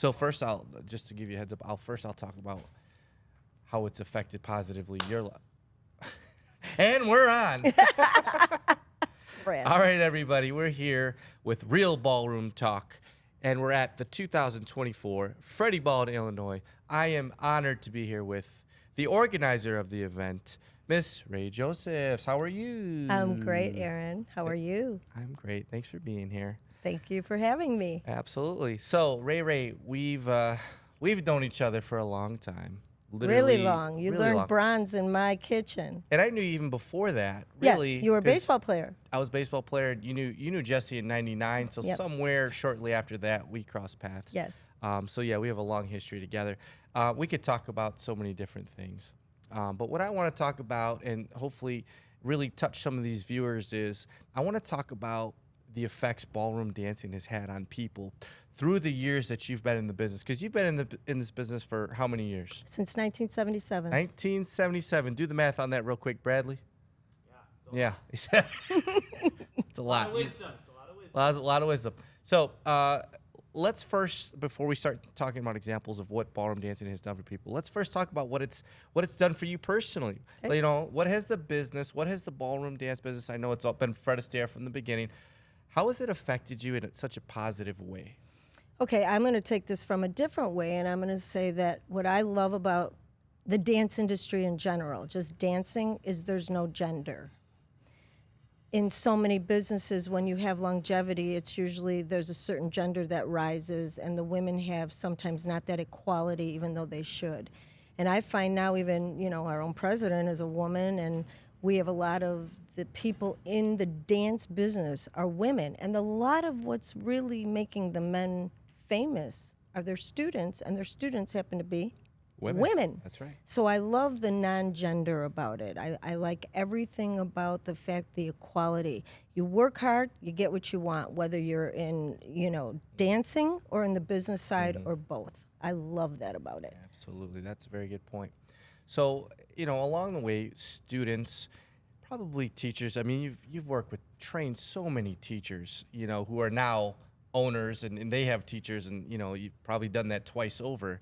So first, I'll just to give you a heads up. I'll talk about how it's affected positively your life. And we're on. Brad. All right, everybody, we're here with Real Ballroom Talk, and we're at the 2024 Freddie Ball in Illinois. I am honored to be here with the organizer of the event, Miss Ray Josephs. How are you? I'm great, Aaron. How are you? I'm great. Thanks for being here. Thank you for having me. Absolutely. So, Ray, we've known each other for a long time. Really long. You really learned long. bronze in my kitchen. And I knew you even before that. Really, Yes, you were a 'cause baseball player. I was a baseball player. You knew Jesse in '99, so Yep. somewhere shortly after that, we crossed paths. Yes. So yeah, we have a long history together. We could talk about so many different things. But what I want to talk about, and hopefully really touch some of these viewers, is I want to talk about the effects ballroom dancing has had on people through the years that you've been in the business. Because you've been in this business for how many years? Since 1977. 1977. Do the math on that real quick, Bradley. Yeah. It's a lot. It's a lot of wisdom. A lot of wisdom. So let's first, before we start talking about examples of what ballroom dancing has done for people, let's first talk about what it's done for you personally. Okay. You know, what has the ballroom dance business? I know it's all been Fred Astaire from the beginning. How has it affected you in such a positive way? Okay, I'm going to take this from a different way, and I'm going to say that what I love about the dance industry in general, just dancing, is there's no gender. In so many businesses, when you have longevity, it's usually there's a certain gender that rises, and the women have sometimes not that equality, even though they should. And I find now even, our own president is a woman, and we have a lot of the people in the dance business are women. And a lot of what's really making the men famous are their students, and their students happen to be women. That's right. So I love the non-gender about it. I like everything about the fact, the equality. You work hard, you get what you want, whether you're in, dancing or in the business side or both. I love that about it. Absolutely. That's a very good point. So, along the way, students, probably teachers, I mean, you've trained so many teachers, who are now owners and they have teachers, and, you've probably done that twice over.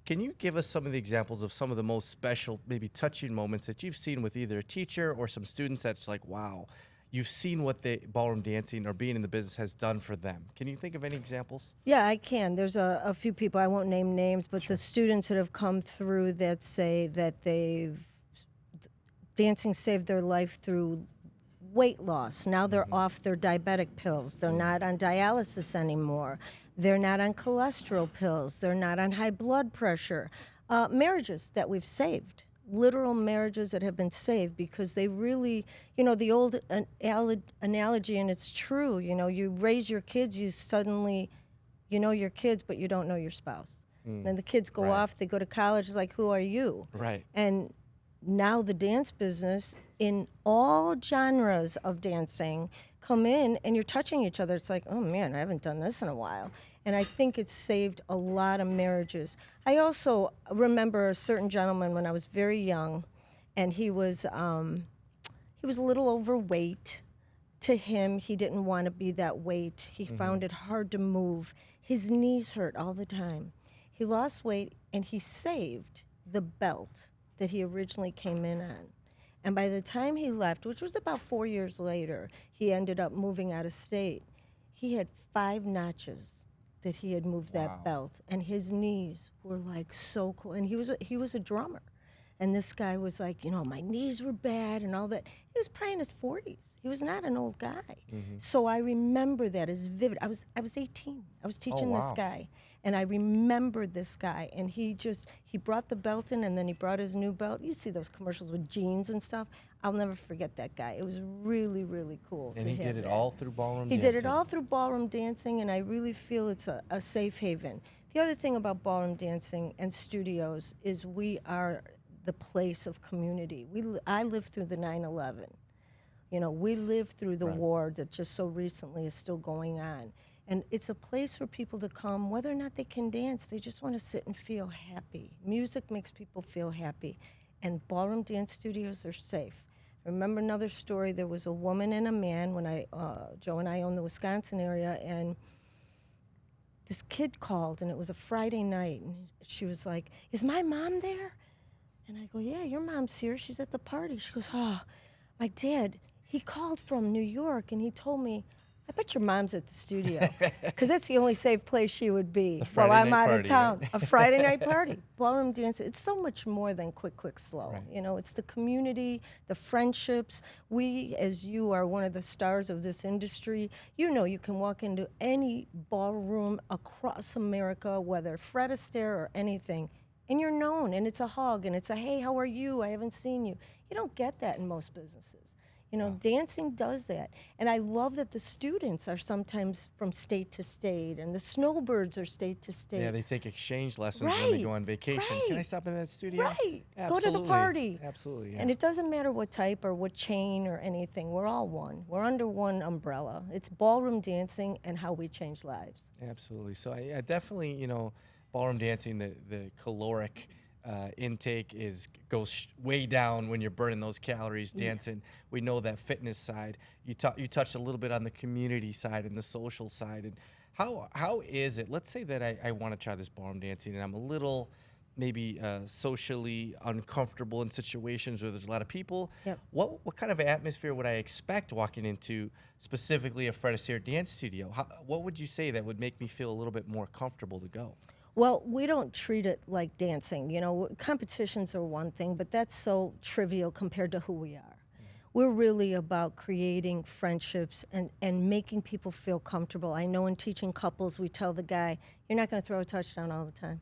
Can you give us some of the examples of some of the most special, maybe touching moments that you've seen with either a teacher or some students that's like, wow, you've seen what the ballroom dancing or being in the business has done for them? Can you think of any examples? Yeah, I can. There's a few people, I won't name names, but the students that have come through that say that dancing saved their life through weight loss. Now they're off their diabetic pills. They're not on dialysis anymore. They're not on cholesterol pills. They're not on high blood pressure. Marriages that we've saved. Literal marriages that have been saved because they really, the old analogy, and it's true, you raise your kids, you suddenly, your kids, but you don't know your spouse. Then the kids go off, they go to college, it's like, who are you? Right. And now the dance business, in all genres of dancing, come in and you're touching each other. It's like, oh man, I haven't done this in a while. And I think it's saved a lot of marriages. I also remember a certain gentleman when I was very young, and he was a little overweight. To him, he didn't want to be that weight. He found it hard to move. His knees hurt all the time. He lost weight, and he saved the belt that he originally came in on. And by the time he left, which was about 4 years later, he ended up moving out of state. He had 5 notches that he had moved that belt, and his knees were like so cool. And he was a drummer, and this guy was like, my knees were bad and all that. He was probably in his 40s. He was not an old guy. So I remember that as vivid. I was 18. I was teaching this guy, and I remembered this guy, and he brought the belt in, and then he brought his new belt. You see those commercials with jeans and stuff. I'll never forget that guy. It was really, really cool to And he have did it that. all through ballroom He dancing? did it all through ballroom dancing, and I really feel it's a safe haven. The other thing about ballroom dancing and studios is we are the place of community. I lived through the 9/11. We lived through the war that just so recently is still going on. And it's a place for people to come, whether or not they can dance, they just want to sit and feel happy. Music makes people feel happy. And ballroom dance studios are safe. I remember another story. There was a woman and a man when Joe and I owned the Wisconsin area, and this kid called, and it was a Friday night, and she was like, "Is my mom there?" And I go, "Yeah, your mom's here. She's at the party." She goes, "Oh, my dad, he called from New York, and he told me, I bet your mom's at the studio, because that's the only safe place she would be while I'm out of town." Right? A Friday night party, ballroom dance. It's so much more than quick, slow. Right. You know, it's the community, the friendships. We, as you are one of the stars of this industry, you know you can walk into any ballroom across America, whether Fred Astaire or anything, and you're known, and it's a hug, and it's a, "Hey, how are you? I haven't seen you." You don't get that in most businesses. You know, dancing does that. And I love that the students are sometimes from state to state, and the snowbirds are state to state. Yeah, they take exchange lessons when they go on vacation. Can I stop in that studio? Right. Absolutely. Go to the party. Absolutely. Yeah. And it doesn't matter what type or what chain or anything. We're all one. We're under one umbrella. It's ballroom dancing and how we change lives. Absolutely. So yeah, definitely, you know, ballroom dancing, the caloric intake goes way down when you're burning those calories dancing. We know that fitness side. You touched a little bit on the community side and the social side. And how is it? Let's say that I want to try this ballroom dancing, and I'm a little maybe socially uncomfortable in situations where there's a lot of people. Yep. What kind of atmosphere would I expect walking into specifically a Fred Astaire dance studio? What would you say that would make me feel a little bit more comfortable to go? Well, we don't treat it like dancing. You know, competitions are one thing, but that's so trivial compared to who we are. We're really about creating friendships and making people feel comfortable. I know in teaching couples, we tell the guy, "You're not going to throw a touchdown all the time.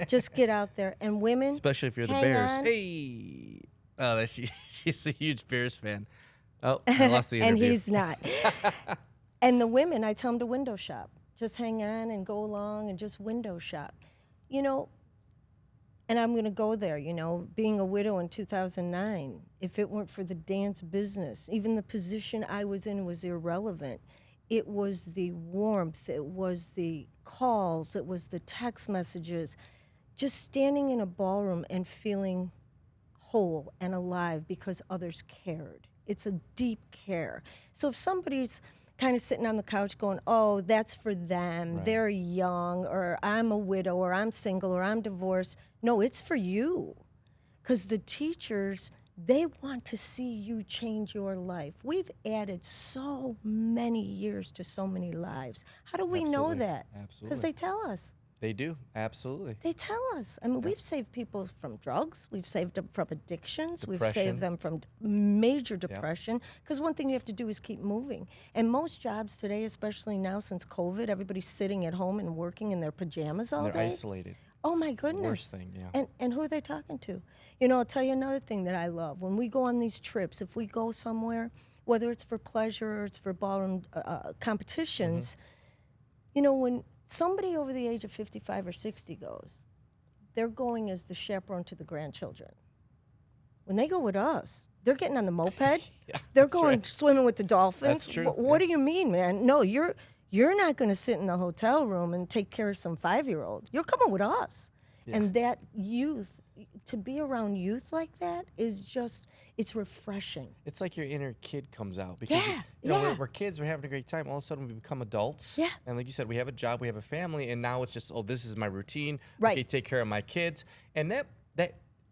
Just get out there." And women, especially if you're the hang Bears. on. Hey, oh, she's a huge Bears fan. Oh, I lost the interview. And he's not. And the women, I tell them to window shop. Just hang on and go along and just window shop. You know, and I'm going to go there, you know, being a widow in 2009, if it weren't for the dance business, even the position I was in was irrelevant. It was the warmth, it was the calls, it was the text messages, just standing in a ballroom and feeling whole and alive because others cared. It's a deep care. So if somebody's kind of sitting on the couch going, "Oh, that's for them, Right. They're young," or "I'm a widow," or "I'm single," or "I'm divorced." No, it's for you. Because the teachers, they want to see you change your life. We've added so many years to so many lives. How do we know Absolutely. that? Absolutely. Because they tell us. They do. Absolutely. They tell us. I mean, we've saved people from drugs. We've saved them from addictions. We've Depression. saved them from major depression. Because one thing you have to do is keep moving. And most jobs today, especially now since COVID, everybody's sitting at home and working in their pajamas all They're day. isolated. Oh, my goodness. Worst thing, yeah. And who are they talking to? You know, I'll tell you another thing that I love. When we go on these trips, if we go somewhere, whether it's for pleasure or it's for ballroom competitions, you know, when somebody over the age of 55 or 60 goes, they're going as the chaperone to the grandchildren. When they go with us, they're getting on the moped. They're going swimming with the dolphins. That's true. What do you mean, man? No, you're not going to sit in the hotel room and take care of some 5-year-old. You're coming with us. Yeah. And that youth, to be around youth like that is just, it's refreshing. It's like your inner kid comes out because Yeah, you know yeah. we're kids, we're having a great time. All of a sudden we become adults. Yeah. And like you said, we have a job, we have a family, and now it's just, oh, this is my routine. Right. Okay, take care of my kids. And that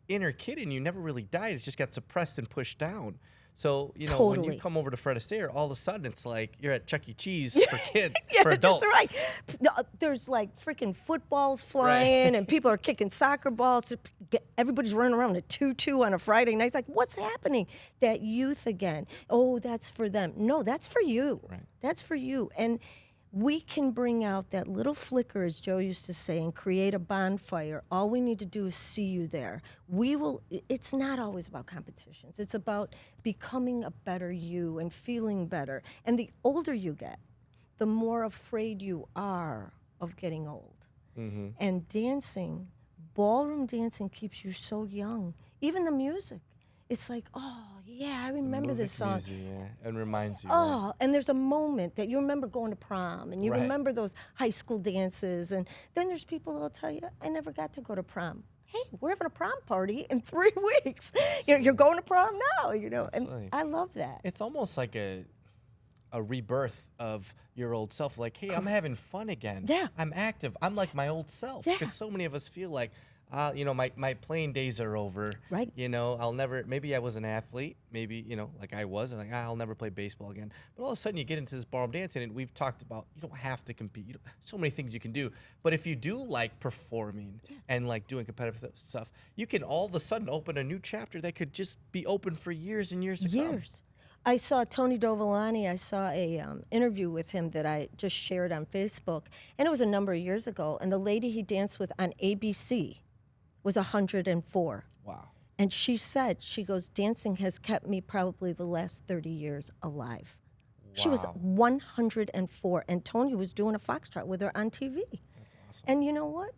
inner kid in you never really died. It just got suppressed and pushed down. So, you know, when Totally. you come over to Fred Astaire, all of a sudden it's like you're at Chuck E. Cheese for kids, Yeah, for adults. that's right. There's like freaking footballs flying, and people are kicking soccer balls. Everybody's running around in a tutu on a Friday night. It's like, what's happening? That youth again. Oh, that's for them. No, that's for you. Right. That's for you. And we can bring out that little flicker, as Joe used to say, and create a bonfire. All we need to do is see you there. We will. It's not always about competitions. It's about becoming a better you and feeling better. And the older you get, the more afraid you are of getting old. Mm-hmm. And dancing, ballroom dancing keeps you so young. Even the music. It's like, oh, yeah, I remember this song. Music, yeah, and reminds you. Right? Oh, and there's a moment that you remember going to prom, and you Right. remember those high school dances, and then there's people that'll tell you, "I never got to go to prom." Hey, we're having a prom party in 3 weeks. You're going to prom now, you know, Absolutely. and I love that. It's almost like a rebirth of your old self. Like, hey, I'm having fun again. Yeah. I'm active. I'm like my old self. Yeah. Because so many of us feel like, my playing days are over. Right. I'll never, maybe I was an athlete, maybe, like I was, and like, I'll never play baseball again. But all of a sudden you get into this ballroom dancing, and we've talked about, you don't have to compete. So many things you can do. But if you do like performing and like doing competitive stuff, you can all of a sudden open a new chapter that could just be open for years and years to come. Years. I saw Tony Dovolani. I saw a interview with him that I just shared on Facebook, and it was a number of years ago. And the lady he danced with on ABC was 104. Wow. And she said, she goes, dancing has kept me probably the last 30 years alive. She was Wow. 104, and Tony was doing a foxtrot with her on TV. That's awesome. And you know what?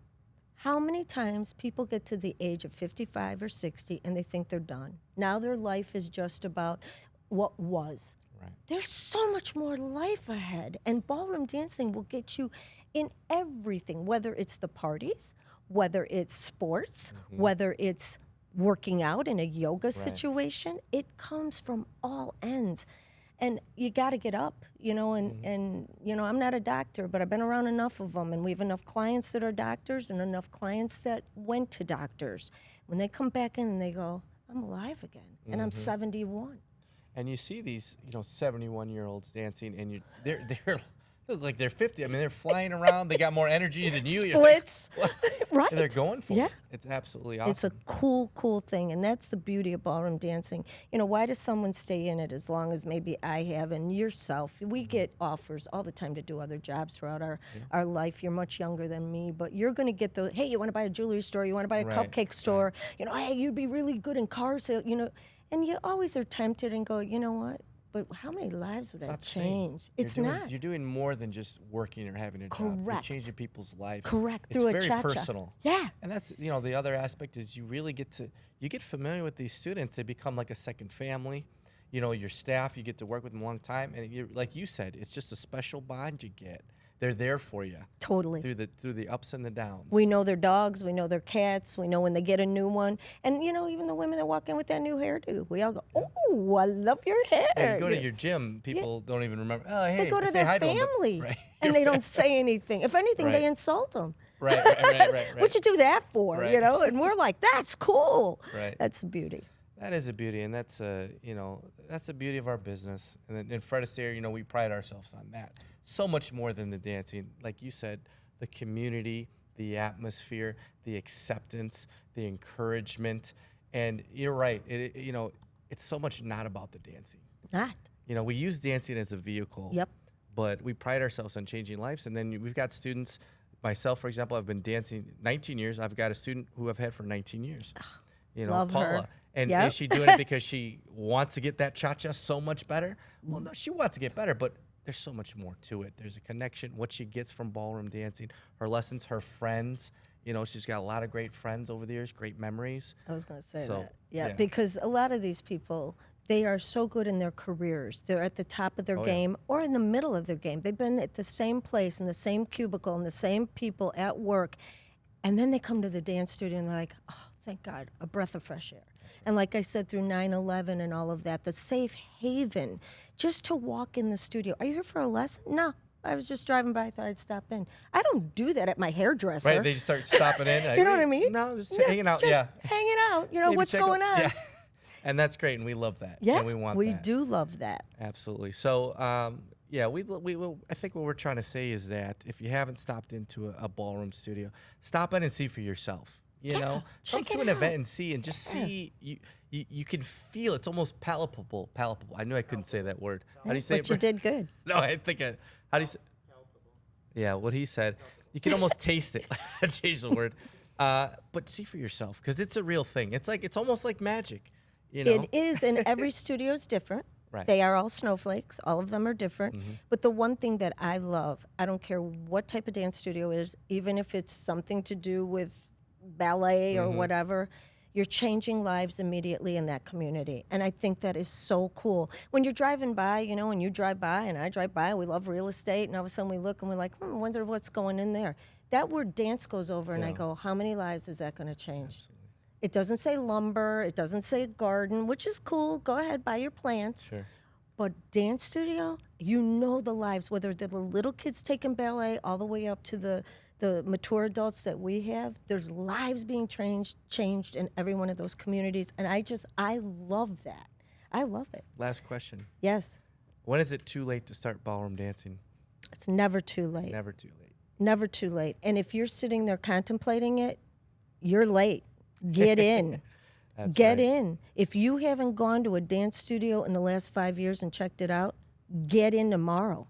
How many times people get to the age of 55 or 60 and they think they're done? Now their life is just about what was. Right. There's so much more life ahead, and ballroom dancing will get you in everything, whether it's the parties, whether it's sports, whether it's working out in a yoga situation. It comes from all ends. And you got to get up, and I'm not a doctor, but I've been around enough of them, and we have enough clients that are doctors and enough clients that went to doctors. When they come back in and they go, I'm alive again, and I'm 71. And you see these, 71-year-olds dancing, and they're like they're 50. I mean, they're flying around. They got more energy than you. You're like, Splits, right? they're going for Yeah. it. It's absolutely awesome. It's a cool thing, and that's the beauty of ballroom dancing. Why does someone stay in it as long as maybe I have and yourself? We get offers all the time to do other jobs throughout our life. You're much younger than me, but you're going to get those, hey, you want to buy a jewelry store? You want to buy a cupcake store? Hey, you'd be really good in car sales, And you always are tempted and go, you know what? But how many lives would that change? It's not. You're doing more than just working or having a job. You're Correct. changing people's lives. Correct. It's Through a very cha-cha. personal. Yeah. And that's, the other aspect is you really get familiar with these students. They become like a second family. Your staff, you get to work with them a long time. And like you said, it's just a special bond you get. They're there for you. Totally. Through the ups and the downs. We know their dogs. We know their cats. We know when they get a new one. And, even the women that walk in with that new hairdo, we all go, oh, I love your hair. Yeah, you go to your gym, people don't even remember. Oh, hey, they go to say their hi family, to them, and they don't say anything. If anything, they insult them. Right. What'd you do that for, Right. And we're like, that's cool. Right. That's the beauty. That is a beauty, and that's that's the beauty of our business. And then in Fred Astaire, we pride ourselves on that. So much more than the dancing, like you said, the community, the atmosphere, the acceptance, the encouragement, and you're right. It's so much not about the dancing. Not. We use dancing as a vehicle. Yep. But we pride ourselves on changing lives, and then we've got students. Myself, for example, I've been dancing 19 years. I've got a student who I've had for 19 years. Love Paula. her. And Yep. is she doing it because she wants to get that cha-cha so much better? Well, no, she wants to get better, but there's so much more to it. There's a connection, what she gets from ballroom dancing, her lessons, her friends. She's got a lot of great friends over the years, great memories. I was going to say So, that. Yeah, yeah. because a lot of these people, they are so good in their careers. They're at the top of their game or in the middle of their game. They've been at the same place, in the same cubicle, and the same people at work. And then they come to the dance studio and they're like, oh, thank God, a breath of fresh air. And like I said, through 9/11 and all of that, the safe haven, just to walk in the studio. Are you here for a lesson? No. I was just driving by. I thought I'd stop in. I don't do that at my hairdresser. Right, they just start stopping in. Like, You know what I mean? No, just hanging out. Just Yeah. hanging out. Maybe What's check going out- on? Yeah. And that's great, and we love that. Yeah, and we want we that. do love that. Absolutely. So, I think what we're trying to say is that if you haven't stopped into a ballroom studio, stop in and see for yourself. Come check to it an out. event and see, and just see. You can feel it's almost palpable. I knew I couldn't say that word. How do you say But it? you did good. No, I think how do you say? Yeah, what he said. You can almost taste it. I changed the word. But see for yourself, because it's a real thing. It's almost like magic. It is, and every studio is different. Right. They are all snowflakes. All of them are different. But the one thing that I love, I don't care what type of dance studio it is, even if it's something to do with ballet or whatever, you're changing lives immediately in that community. And I think that is so cool. When you're driving by, when you drive by and I drive by, we love real estate, and all of a sudden we look and we're like, wonder what's going in there. That word dance goes over, and I go, how many lives is that going to change? Absolutely. It doesn't say lumber. It doesn't say garden, which is cool. Go ahead, buy your plants. Sure. But dance studio, you know the lives, whether they're the little kids taking ballet all the way up to the mature adults that we have. There's lives being changed in every one of those communities. And I love that. I love it. Last question. Yes. When is it too late to start ballroom dancing? It's never too late. Never too late. Never too late. And if you're sitting there contemplating it, you're late. Get in. Get right. in. If you haven't gone to a dance studio in the last 5 years and checked it out, get in tomorrow,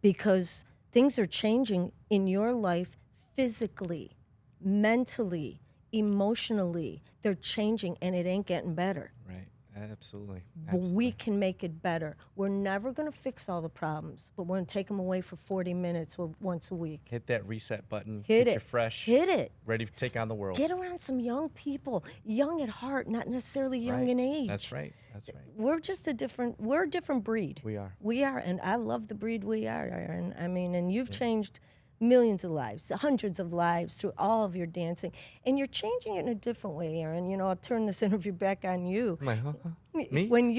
because things are changing in your life physically, mentally, emotionally. They're changing, and it ain't getting better. Right. Absolutely. But we can make it better. We're never going to fix all the problems, but we're going to take them away for 40 minutes once a week. Hit that reset button. Hit Get it. you fresh. Hit it. Ready to take on the world. Get around some young people, young at heart, not necessarily young Right. in age. That's right. That's right. We're a different breed. We are. We are, and I love the breed we are, Aaron. I mean, and you've changed millions of lives, hundreds of lives through all of your dancing, and you're changing it in a different way, Aaron. You know, I'll turn this interview back on you. I'm like, huh? Me? When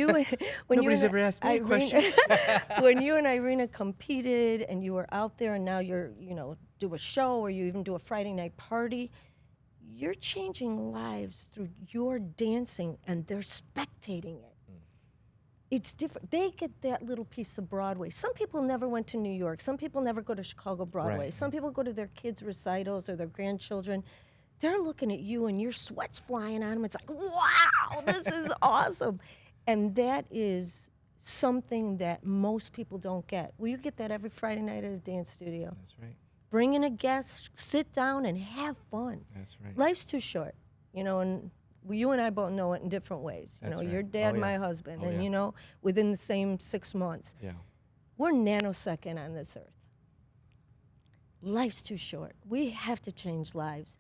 Nobody's ever asked me a question. When you and Irina competed, and you were out there, and now you're, do a show, or you even do a Friday night party, you're changing lives through your dancing, and they're spectating it. It's different. They get that little piece of Broadway. Some people never went to New York. Some people never go to Chicago Broadway. Right. Some people go to their kids' recitals or their grandchildren. They're looking at you, and your sweat's flying on them. It's like, wow, this is awesome. And that is something that most people don't get. Well, you get that every Friday night at a dance studio. That's right. Bring in a guest, sit down, and have fun. That's right. Life's too short, and you and I both know it in different ways. That's Your right. dad, Oh, yeah. my husband, Oh, and yeah. within the same 6 months. Yeah. We're nanosecond on this earth. Life's too short. We have to change lives,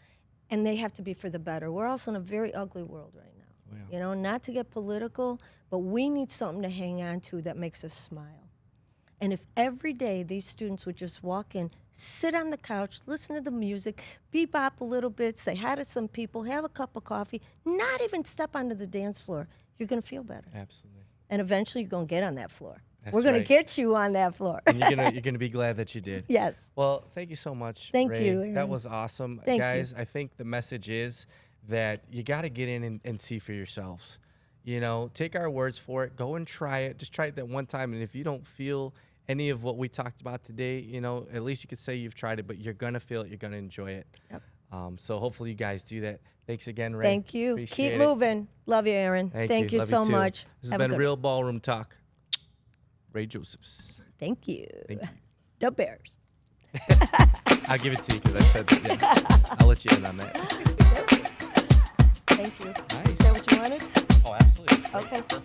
and they have to be for the better. We're also in a very ugly world right now. Oh, yeah. Not to get political, but we need something to hang on to that makes us smile. And if every day these students would just walk in, sit on the couch, listen to the music, bebop a little bit, say hi to some people, have a cup of coffee, not even step onto the dance floor, you're going to feel better. Absolutely. And eventually you're going to get on that floor. That's We're going right. to get you on that floor. And you're gonna be glad that you did. Yes. Well, thank you so much. Thank Ray. you, Aaron. That was awesome, Thank you. guys. I think the message is that you got to get in and see for yourselves. Take our words for it. Go and try it. Just try it that one time, and if you don't feel any of what we talked about today, at least you could say you've tried it, but you're going to feel it. You're going to enjoy it. Yep. So hopefully you guys do that. Thanks again, Ray. Thank you. Appreciate Keep it. moving. Love you, Aaron. Thank you Love so too. much. This has Have a been good Real Ballroom Talk. Ray Josephs. Thank you. Thank you. The Bears. I'll give it to you because I said that. Yeah. I'll let you in on that. Thank you. Nice. Is that what you wanted? Oh, absolutely. Okay.